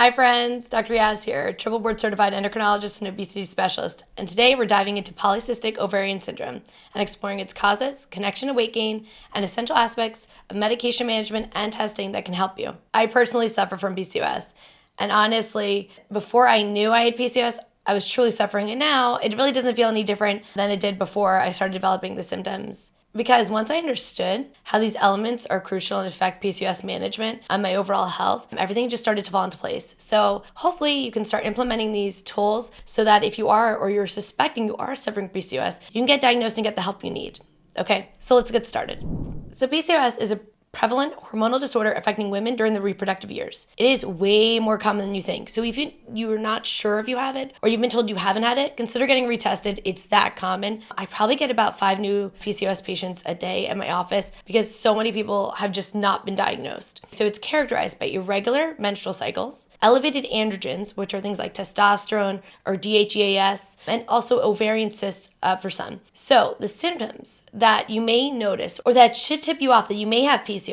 Hi friends, Dr. Yas here, triple board certified endocrinologist and obesity specialist, and today we're diving into polycystic ovarian syndrome and exploring its causes, connection to weight gain, and essential aspects of medication management and testing that can help you. I personally suffer from PCOS, and honestly, before I knew I had PCOS, I was truly suffering, and now it really doesn't feel any different than it did before I started developing the symptoms. Because once I understood how these elements are crucial and affect PCOS management and my overall health, everything just started to fall into place. So hopefully you can start implementing these tools so that if you are or you're suspecting you are suffering PCOS, you can get diagnosed and get the help you need. Okay, so let's get started. So PCOS is a prevalent hormonal disorder affecting women during the reproductive years. It is way more common than you think. So if you're not sure if you have it or you've been told you haven't had it, consider getting retested. It's that common. I probably get about 5 new PCOS patients a day at my office because so many people have just not been diagnosed. So it's characterized by irregular menstrual cycles, elevated androgens, which are things like testosterone or DHEAS, and also ovarian cysts for some. So the symptoms that you may notice or that should tip you off that you may have PCOS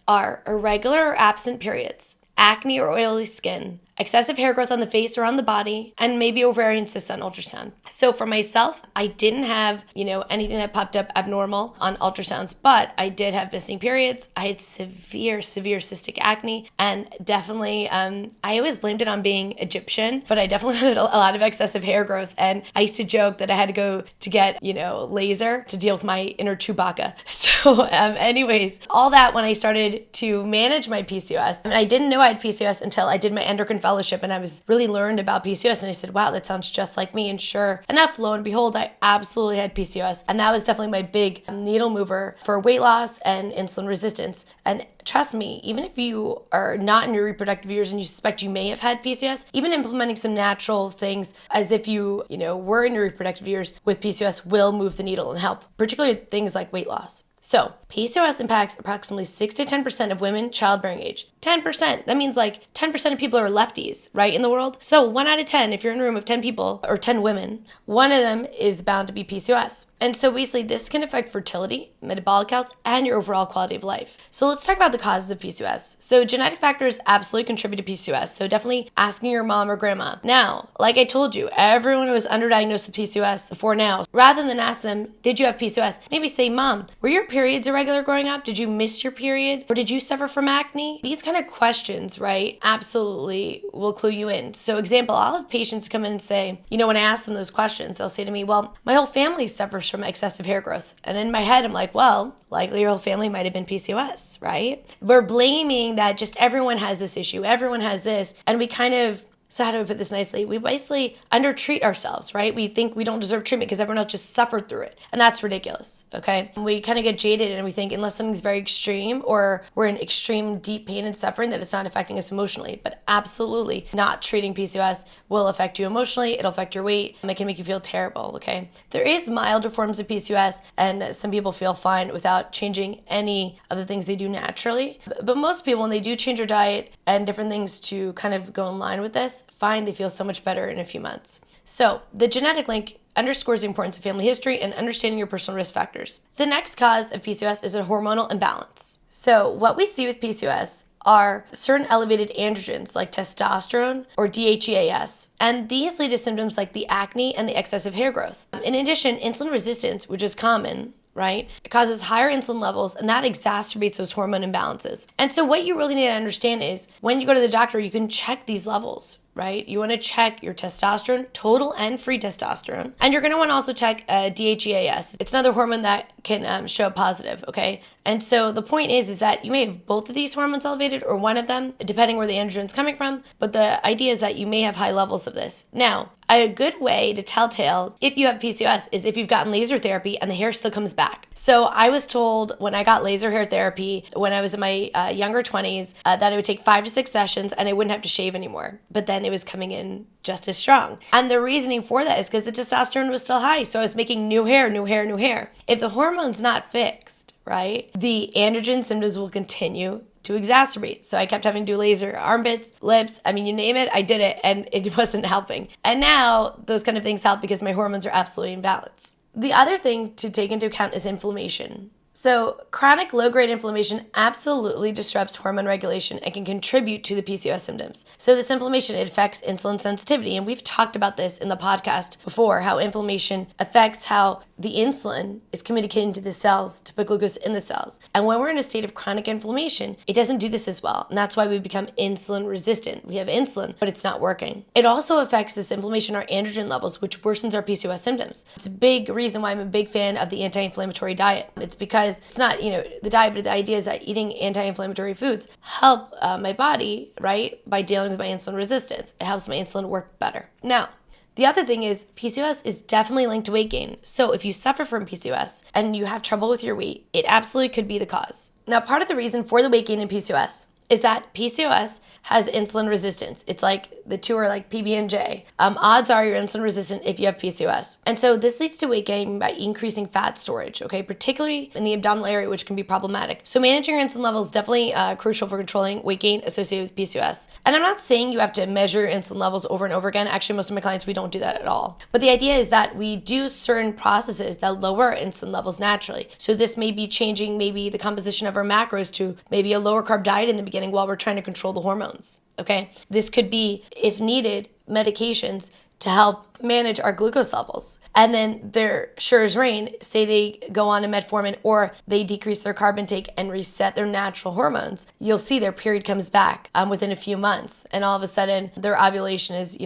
are irregular or absent periods, acne or oily skin, excessive hair growth on the face or on the body, and maybe ovarian cysts on ultrasound. So for myself, I didn't have, anything that popped up abnormal on ultrasounds, but I did have missing periods. I had severe cystic acne, and definitely, I always blamed it on being Egyptian, but I definitely had a lot of excessive hair growth, and I used to joke that I had to go to get, laser to deal with my inner Chewbacca. So anyways, all that when I started to manage my PCOS, and I didn't know I had PCOS until I did my endocrine fellowship and I was really learned about PCOS, and I said, wow, that sounds just like me. And sure enough, lo and behold, I absolutely had PCOS, and that was definitely my big needle mover for weight loss and insulin resistance. And trust me, even if you are not in your reproductive years and you suspect you may have had PCOS, even implementing some natural things as if you were in your reproductive years with PCOS will move the needle and help, particularly things like weight loss. So PCOS impacts approximately 6 to 10% of women childbearing age. 10%, that means like 10% of people are lefties, right, in the world? So 1 out of 10, if you're in a room of 10 people or 10 women, one of them is bound to be PCOS. And so basically this can affect fertility, metabolic health, and your overall quality of life. So let's talk about the causes of PCOS. So genetic factors absolutely contribute to PCOS. So definitely asking your mom or grandma. Now, like I told you, everyone was underdiagnosed with PCOS before now. Rather than ask them, did you have PCOS? Maybe say, Mom, were your periods irregular growing up? Did you miss your period? Or did you suffer from acne? These kind of questions, right, absolutely will clue you in. So example, I'll have patients come in and say, when I ask them those questions, they'll say to me, well, my whole family suffers from excessive hair growth. And in my head, I'm like, well, likely your whole family might have been PCOS, right? We're blaming that just everyone has this issue, everyone has this, and we kind of, so how do I put this nicely? We basically undertreat ourselves, right? We think we don't deserve treatment because everyone else just suffered through it. And that's ridiculous, okay? We kind of get jaded and we think unless something's very extreme or we're in extreme deep pain and suffering that it's not affecting us emotionally. But absolutely not treating PCOS will affect you emotionally. It'll affect your weight. It can make you feel terrible, okay? There is milder forms of PCOS and some people feel fine without changing any of the things they do naturally. But most people, when they do change their diet and different things to kind of go in line with this, find they feel so much better in a few months. So the genetic link underscores the importance of family history and understanding your personal risk factors. The next cause of PCOS is a hormonal imbalance. So what we see with PCOS are certain elevated androgens like testosterone or DHEAS. And these lead to symptoms like the acne and the excessive hair growth. In addition, insulin resistance, which is common, right? It causes higher insulin levels and that exacerbates those hormone imbalances. And so what you really need to understand is when you go to the doctor, you can check these levels, right? You want to check your testosterone, total and free testosterone. And you're going to want to also check DHEAS. It's another hormone that can show positive, okay? And so the point is that you may have both of these hormones elevated or one of them, depending where the androgen's coming from. But the idea is that you may have high levels of this. Now, a good way to telltale if you have PCOS is if you've gotten laser therapy and the hair still comes back. So I was told when I got laser hair therapy when I was in my younger 20s that it would take 5 to 6 sessions and I wouldn't have to shave anymore. But then it was coming in just as strong. And the reasoning for that is because the testosterone was still high. So I was making new hair. If the hormone's not fixed, right, the androgen symptoms will continue to exacerbate. So I kept having to do laser armpits, lips, you name it, I did it and it wasn't helping. And now those kind of things help because my hormones are absolutely in balance. The other thing to take into account is inflammation. So chronic low-grade inflammation absolutely disrupts hormone regulation and can contribute to the PCOS symptoms. So this inflammation, it affects insulin sensitivity, and we've talked about this in the podcast before, how inflammation affects how the insulin is communicating to the cells to put glucose in the cells. And when we're in a state of chronic inflammation, it doesn't do this as well, and that's why we become insulin resistant. We have insulin, but it's not working. It also affects this inflammation, our androgen levels, which worsens our PCOS symptoms. It's a big reason why I'm a big fan of the anti-inflammatory diet. It's because it's not, the diet, but the idea is that eating anti-inflammatory foods help my body, right, by dealing with my insulin resistance. It helps my insulin work better. Now, the other thing is PCOS is definitely linked to weight gain. So if you suffer from PCOS and you have trouble with your weight, it absolutely could be the cause. Now, part of the reason for the weight gain in PCOS is that PCOS has insulin resistance. It's like the two are like PB and J. Odds are you're insulin resistant if you have PCOS. And so this leads to weight gain by increasing fat storage, okay, particularly in the abdominal area, which can be problematic. So managing your insulin levels is definitely crucial for controlling weight gain associated with PCOS. And I'm not saying you have to measure your insulin levels over and over again. Actually, most of my clients, we don't do that at all. But the idea is that we do certain processes that lower our insulin levels naturally. So this may be changing maybe the composition of our macros to maybe a lower carb diet in the beginning while we're trying to control the hormones, okay? This could be, if needed, medications to help manage our glucose levels. And then they're sure as rain, say they go on to metformin or they decrease their carb intake and reset their natural hormones, you'll see their period comes back within a few months. And all of a sudden their ovulation is,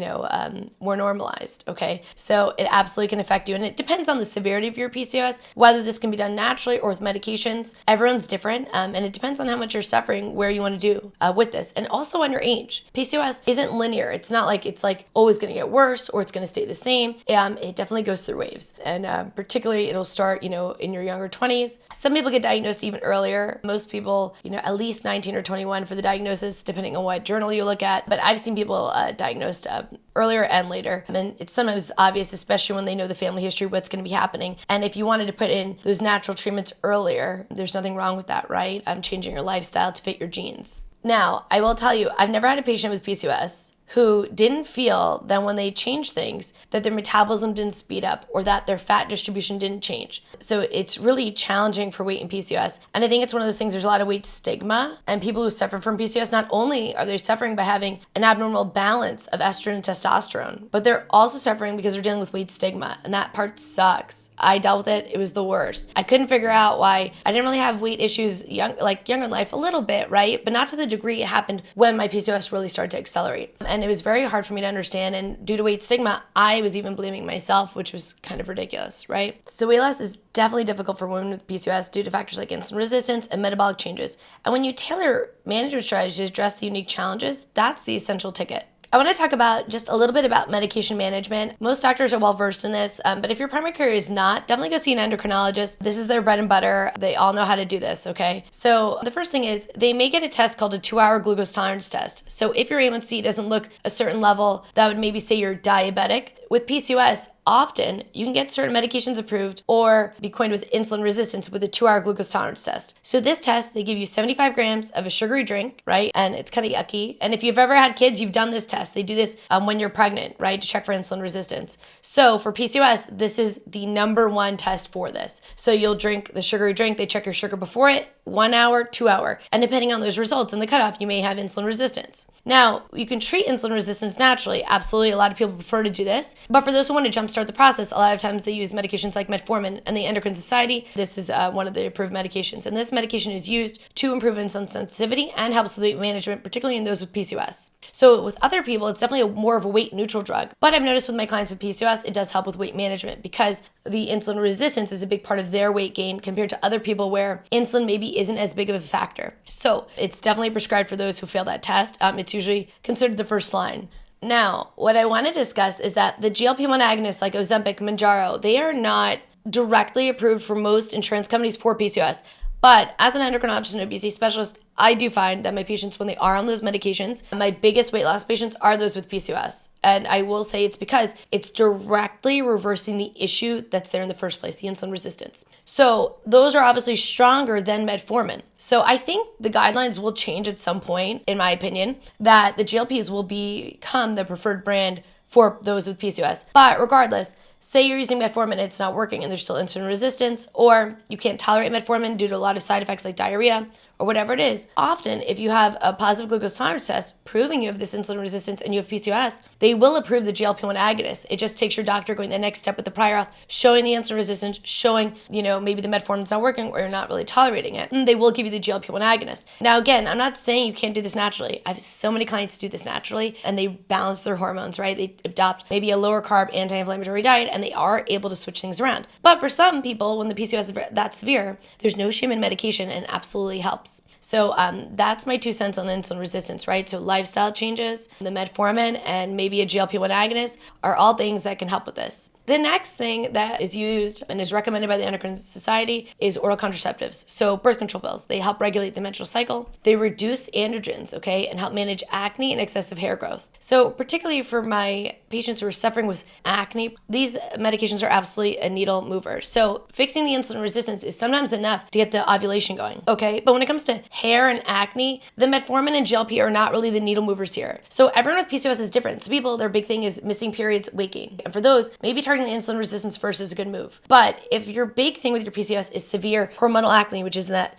more normalized, okay? So it absolutely can affect you. And it depends on the severity of your PCOS, whether this can be done naturally or with medications. Everyone's different. And it depends on how much you're suffering, where you want to do with this. And also on your age. PCOS isn't linear. It's not like it's like always going to get worse or it's going to stay the same. It definitely goes through waves, and particularly it'll start, in your younger 20s. Some people get diagnosed even earlier. Most people, at least 19 or 21 for the diagnosis, depending on what journal you look at. But I've seen people diagnosed earlier and later, and it's sometimes obvious, especially when they know the family history, what's going to be happening. And if you wanted to put in those natural treatments earlier, there's nothing wrong with that, right? Changing your lifestyle to fit your genes. Now, I will tell you, I've never had a patient with PCOS who didn't feel that when they changed things, that their metabolism didn't speed up or that their fat distribution didn't change. So it's really challenging for weight in PCOS. And I think it's one of those things, there's a lot of weight stigma, and people who suffer from PCOS, not only are they suffering by having an abnormal balance of estrogen and testosterone, but they're also suffering because they're dealing with weight stigma. And that part sucks. I dealt with it. It was the worst. I couldn't figure out why I didn't really have weight issues younger in life, a little bit, right? But not to the degree it happened when my PCOS really started to accelerate. And it was very hard for me to understand, and due to weight stigma, I was even blaming myself, which was kind of ridiculous, right? So weight loss is definitely difficult for women with PCOS due to factors like insulin resistance and metabolic changes. And when you tailor management strategies to address the unique challenges, that's the essential ticket. I want to talk about just a little bit about medication management. Most doctors are well versed in this, but if your primary care is not, definitely go see an endocrinologist. This is their bread and butter. They all know how to do this, okay? So the first thing is they may get a test called a 2-hour glucose tolerance test. So if your A1C doesn't look a certain level, that would maybe say you're diabetic. With PCOS, often you can get certain medications approved or be coined with insulin resistance with a 2-hour glucose tolerance test. So this test, they give you 75 grams of a sugary drink, right? And it's kind of yucky. And if you've ever had kids, you've done this test. They do this when you're pregnant, right? To check for insulin resistance. So for PCOS, this is the number one test for this. So you'll drink the sugary drink. They check your sugar before it, 1 hour, 2 hour. And depending on those results and the cutoff, you may have insulin resistance. Now, you can treat insulin resistance naturally. Absolutely, a lot of people prefer to do this. But for those who want to jumpstart the process, a lot of times they use medications like metformin, and the Endocrine Society, this is one of the approved medications. And this medication is used to improve insulin sensitivity and helps with weight management, particularly in those with PCOS. So with other people, it's definitely more of a weight neutral drug. But I've noticed with my clients with PCOS, it does help with weight management because the insulin resistance is a big part of their weight gain compared to other people where insulin maybe isn't as big of a factor. So it's definitely prescribed for those who fail that test. It's usually considered the first line. Now, what I want to discuss is that the GLP-1 agonists like Ozempic, Mounjaro, they are not directly approved for most insurance companies for PCOS. But as an endocrinologist and obesity specialist, I do find that my patients, when they are on those medications, my biggest weight loss patients are those with PCOS. And I will say it's because it's directly reversing the issue that's there in the first place, the insulin resistance. So those are obviously stronger than metformin. So I think the guidelines will change at some point, in my opinion, that the GLPs will become the preferred brand for those with PCOS. But regardless, say you're using metformin and it's not working and there's still insulin resistance, or you can't tolerate metformin due to a lot of side effects like diarrhea, or whatever it is. Often, if you have a positive glucose tolerance test proving you have this insulin resistance and you have PCOS, they will approve the GLP-1 agonist. It just takes your doctor going the next step with the prior auth, showing the insulin resistance, showing, maybe the metformin's not working or you're not really tolerating it. And they will give you the GLP-1 agonist. Now, again, I'm not saying you can't do this naturally. I have so many clients do this naturally and they balance their hormones, right? They adopt maybe a lower carb, anti-inflammatory diet and they are able to switch things around. But for some people, when the PCOS is that severe, there's no shame in medication and absolutely helps. So that's my 2 cents on insulin resistance, right? So lifestyle changes, the metformin, and maybe a GLP-1 agonist are all things that can help with this. The next thing that is used and is recommended by the Endocrine Society is oral contraceptives. So birth control pills, they help regulate the menstrual cycle. They reduce androgens, okay, and help manage acne and excessive hair growth. So particularly for my patients who are suffering with acne, these medications are absolutely a needle mover. So fixing the insulin resistance is sometimes enough to get the ovulation going, okay? But when it comes to hair and acne, the metformin and GLP are not really the needle movers here. So everyone with PCOS is different. Some people, their big thing is missing periods, weight gain. And for those, maybe targeting the insulin resistance first is a good move. But if your big thing with your PCOS is severe hormonal acne, which is in that,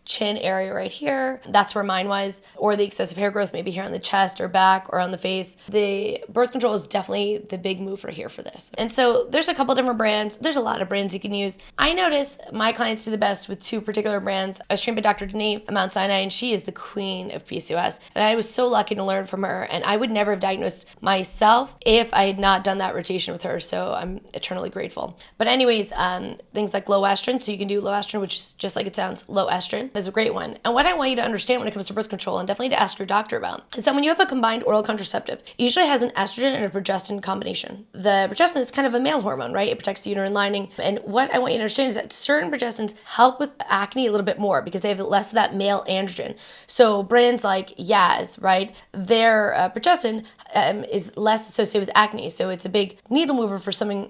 chin area right here, that's where mine was, or the excessive hair growth maybe here on the chest or back or on the face, the birth control is definitely the big mover here for this. And so there's a couple different brands. There's a lot of brands you can use. I notice my clients do the best with 2 particular brands. I was trained by Dr. Denise at Mount Sinai, and she is the queen of PCOS. And I was so lucky to learn from her, and I would never have diagnosed myself if I had not done that rotation with her. So I'm eternally grateful. But anyways, things like low estrogen. So you can do low estrogen, which is just like it sounds, low estrogen is a great one. And what I want you to understand when it comes to birth control, and definitely to ask your doctor about, is that when you have a combined oral contraceptive, it usually has an estrogen and a progestin combination. The progestin is kind of a male hormone, right? It protects the uterine lining. And what I want you to understand is that certain progestins help with acne a little bit more because they have less of that male androgen. So brands like Yas, right? Their progestin is less associated with acne. So it's a big needle mover for someone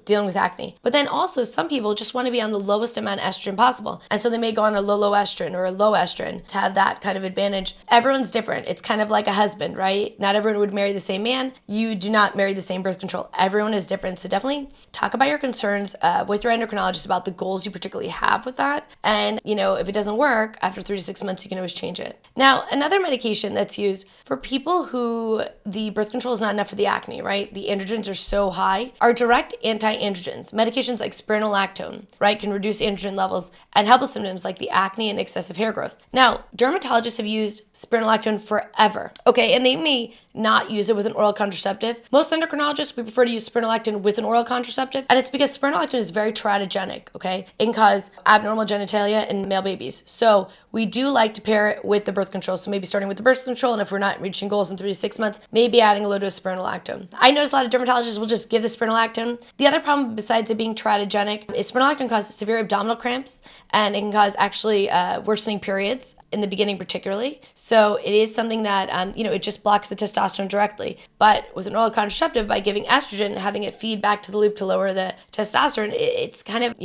dealing with acne. But then also some people just want to be on the lowest amount of estrogen possible. And so they may go on a low estrogen or a low estrogen to have that kind of advantage. Everyone's different. It's kind of like a husband, right? Not everyone would marry the same man. You do not marry the same birth control. Everyone is different. So definitely talk about your concerns with your endocrinologist about the goals you particularly have with that. And, if it doesn't work, after 3 to 6 months, you can always change it. Now, another medication that's used for people who the birth control is not enough for the acne, right? The androgens are so high, are direct anti-androgens. Medications like spironolactone, right, can reduce androgen levels and help with symptoms like the acne and excessive hair growth. Now, dermatologists have used spironolactone forever, okay, and they may not use it with an oral contraceptive. Most endocrinologists, we prefer to use spironolactone with an oral contraceptive, and it's because spironolactone is very teratogenic, okay? It can cause abnormal genitalia in male babies. So we do like to pair it with the birth control. So maybe starting with the birth control, and if we're not reaching goals in 3 to 6 months, maybe adding a little bit of spironolactone. I notice a lot of dermatologists will just give the spironolactone. The other problem besides it being teratogenic is spironolactone causes severe abdominal cramps, and it can cause actually worsening periods in the beginning particularly. So it is something that, it just blocks the testosterone directly. But with an oral contraceptive, by giving estrogen and having it feed back to the loop to lower the testosterone, it's kind of,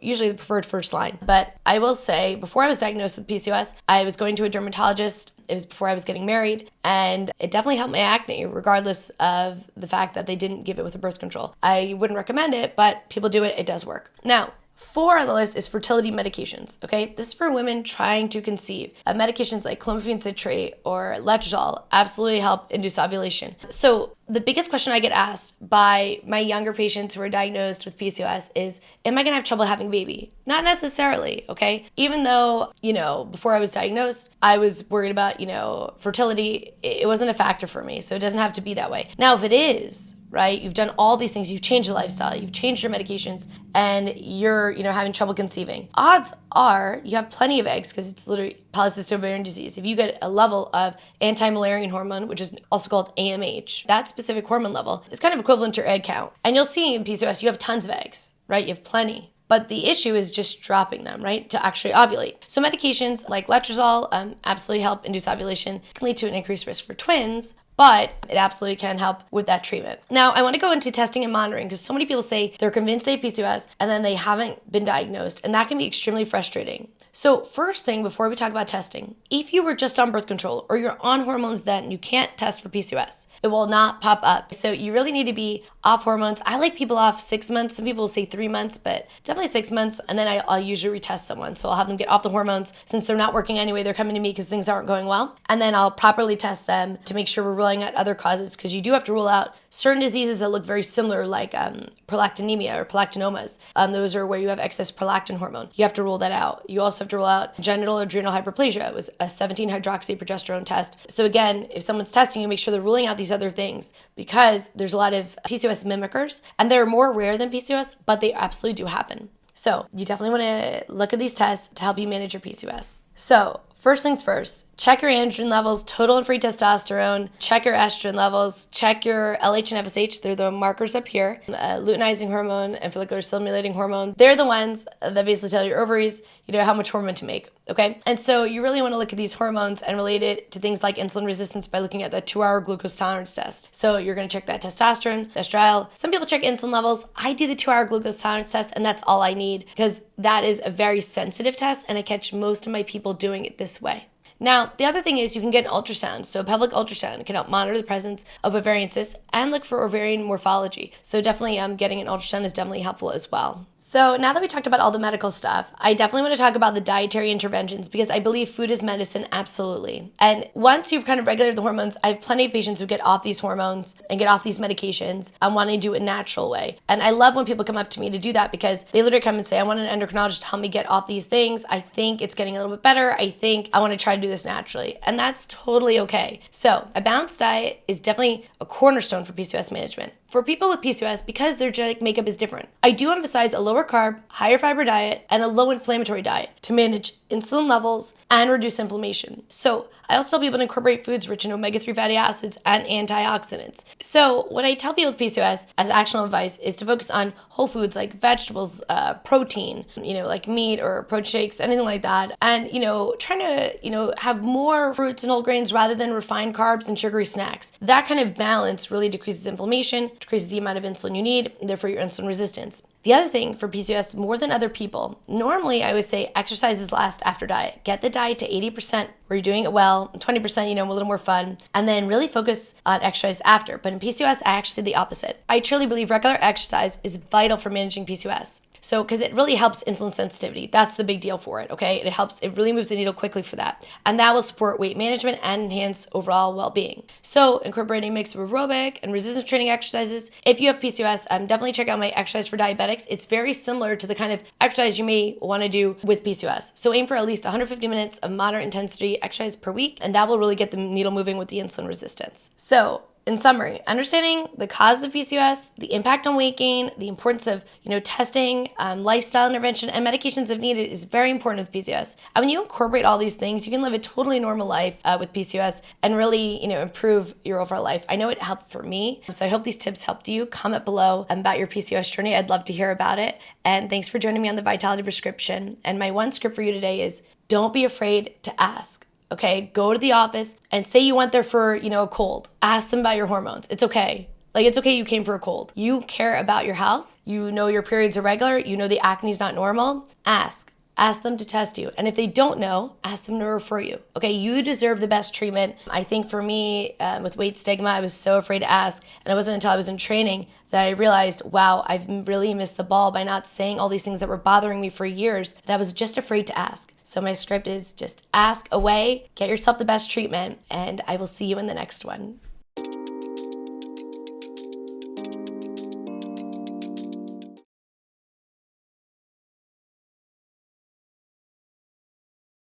usually the preferred first line. But I will say, before I was diagnosed with PCOS, I was going to a dermatologist. It was before I was getting married, and it definitely helped my acne, regardless of the fact that they didn't give it with a birth control. I wouldn't recommend it, but people do it. It does work. Now, 4 on the list is fertility medications, okay? This is for women trying to conceive. Medications like clomiphene citrate or letrozole absolutely help induce ovulation. So the biggest question I get asked by my younger patients who are diagnosed with PCOS is, am I gonna have trouble having a baby? Not necessarily, okay? Even though, before I was diagnosed, I was worried about, fertility, it wasn't a factor for me, so it doesn't have to be that way. Now, if it is, right? You've done all these things. You've changed your lifestyle. You've changed your medications, and you're, having trouble conceiving. Odds are you have plenty of eggs because it's literally polycystic ovarian disease. If you get a level of anti-Müllerian hormone, which is also called AMH, that specific hormone level is kind of equivalent to your egg count. And you'll see in PCOS, you have tons of eggs, right? You have plenty. But the issue is just dropping them, right, to actually ovulate. So medications like letrozole absolutely help induce ovulation, can lead to an increased risk for twins, but it absolutely can help with that treatment. Now, I want to go into testing and monitoring because so many people say they're convinced they have PCOS and then they haven't been diagnosed, and that can be extremely frustrating. So first thing, before we talk about testing, if you were just on birth control or you're on hormones then, you can't test for PCOS. It will not pop up. So you really need to be off hormones. I like people off 6 months. Some people will say 3 months, but definitely 6 months. And then I'll usually retest someone. So I'll have them get off the hormones since they're not working anyway. They're coming to me because things aren't going well. And then I'll properly test them to make sure we're ruling out other causes, because you do have to rule out certain diseases that look very similar, like prolactinemia or prolactinomas. Those are where you have excess prolactin hormone. You have to rule that out. You also have to rule out genital adrenal hyperplasia. It was a 17-hydroxyprogesterone test. So again, if someone's testing you, make sure they're ruling out these other things, because there's a lot of PCOS mimickers and they're more rare than PCOS, but they absolutely do happen. So you definitely want to look at these tests to help you manage your PCOS. So first things first, check your androgen levels, total and free testosterone, check your estrogen levels, check your LH and FSH. They're the markers up here. Luteinizing hormone and follicular stimulating hormone. They're the ones that basically tell your ovaries, how much hormone to make, okay? And so you really want to look at these hormones and relate it to things like insulin resistance by looking at the 2-hour glucose tolerance test. So you're going to check that testosterone, estradiol. Some people check insulin levels. I do the 2-hour glucose tolerance test, and that's all I need, because that is a very sensitive test, and I catch most of my people doing it this way. Now, the other thing is you can get an ultrasound. So a pelvic ultrasound can help monitor the presence of ovarian cysts and look for ovarian morphology. So definitely getting an ultrasound is definitely helpful as well. So now that we talked about all the medical stuff, I definitely want to talk about the dietary interventions, because I believe food is medicine, absolutely. And once you've kind of regulated the hormones, I have plenty of patients who get off these hormones and get off these medications and want to do it a natural way. And I love when people come up to me to do that, because they literally come and say, I want an endocrinologist to help me get off these things. I think it's getting a little bit better. I think I want to try to do this naturally. And that's totally okay. So a balanced diet is definitely a cornerstone for PCOS management. For people with PCOS, because their genetic makeup is different, I do emphasize a lower carb, higher fiber diet, and a low inflammatory diet to manage insulin levels and reduce inflammation. So I also tell people to incorporate foods rich in omega-3 fatty acids and antioxidants. So what I tell people with PCOS as actionable advice is to focus on whole foods like vegetables, protein, like meat or protein shakes, anything like that. And, trying to, have more fruits and whole grains rather than refined carbs and sugary snacks. That kind of balance really decreases inflammation, decreases the amount of insulin you need, and therefore your insulin resistance. The other thing for PCOS, more than other people, normally I would say exercise is last after diet. Get the diet to 80% where you're doing it well, 20%, a little more fun, and then really focus on exercise after. But in PCOS, I actually say the opposite. I truly believe regular exercise is vital for managing PCOS. So, because it really helps insulin sensitivity. That's the big deal for it, okay? It really moves the needle quickly for that. And that will support weight management and enhance overall well-being. So, incorporating a mix of aerobic and resistance training exercises. If you have PCOS, definitely check out my exercise for diabetics. It's very similar to the kind of exercise you may want to do with PCOS. So, aim for at least 150 minutes of moderate intensity exercise per week, and that will really get the needle moving with the insulin resistance. So, in summary, understanding the cause of PCOS, the impact on weight gain, the importance of, testing, lifestyle intervention, and medications if needed is very important with PCOS. And when you incorporate all these things, you can live a totally normal life with PCOS and really, improve your overall life. I know it helped for me, so I hope these tips helped you. Comment below about your PCOS journey. I'd love to hear about it. And thanks for joining me on the Vitality Prescription. And my one script for you today is, don't be afraid to ask. Okay, go to the office and say you went there for, a cold. Ask them about your hormones. It's okay. It's okay you came for a cold. You care about your health. You know your periods are regular. You know the acne's not normal. Ask. Ask them to test you. And if they don't know, ask them to refer you. Okay, you deserve the best treatment. I think for me, with weight stigma, I was so afraid to ask. And it wasn't until I was in training that I realized, wow, I've really missed the ball by not saying all these things that were bothering me for years, that I was just afraid to ask. So my script is just ask away, get yourself the best treatment, and I will see you in the next one.